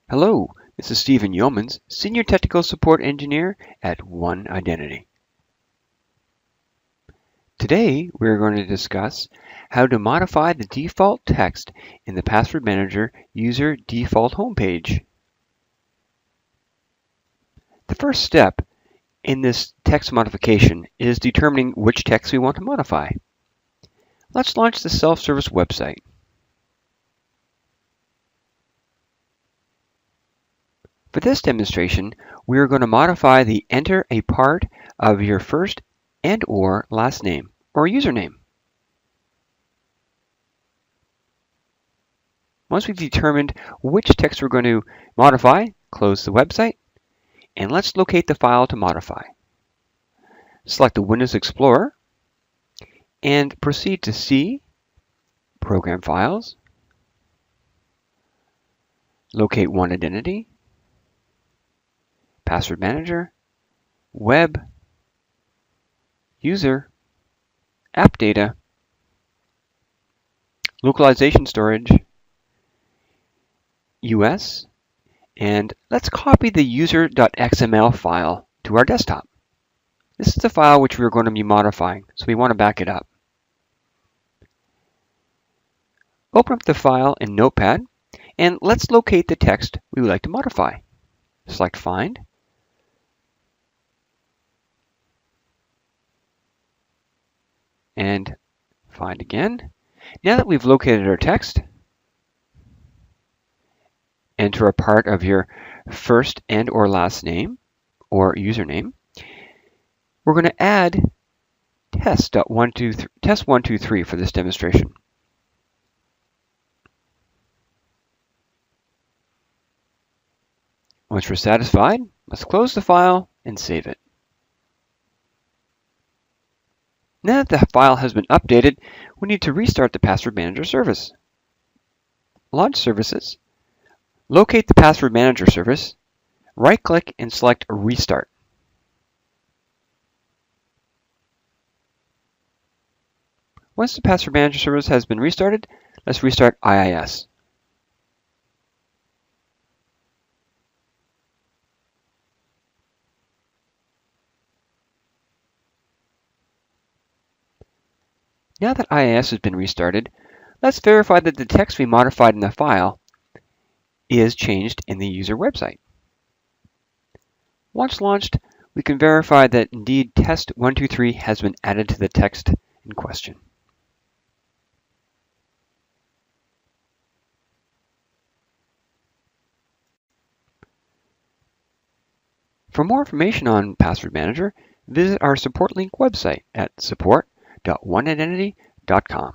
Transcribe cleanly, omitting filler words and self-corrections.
Hello, this is Stephen Yeomans, Senior Technical Support Engineer at One Identity. Today, we're going to discuss how to modify the default text in the Password Manager user default homepage. The first step in this text modification is determining which text we want to modify. Let's launch the self-service website. For this demonstration, we are going to modify the enter a part of your first and/or last name or username. Once we've determined which text we're going to modify, close the website, and let's locate the file to modify. Select the Windows Explorer and proceed to C, Program Files, locate One Identity, Password Manager, Web, User, App Data, Localization Storage, US, and let's copy the user.xml file to our desktop. This is the file which we're going to be modifying, so we want to back it up. Open up the file in Notepad, and let's locate the text we would like to modify. Select Find, and find again. Now that we've located our text, enter a part of your first and/or last name or username. We're going to add test123 for this demonstration. Once we're satisfied, let's close the file and save it. Now that the file has been updated, we need to restart the Password Manager service. Launch Services, locate the Password Manager service, right-click and select Restart. Once the Password Manager service has been restarted, let's restart IIS. Now that IIS has been restarted, let's verify that the text we modified in the file is changed in the user website. Once launched, we can verify that indeed test123 has been added to the text in question. For more information on Password Manager, visit our support link website at support.oneidentity.com.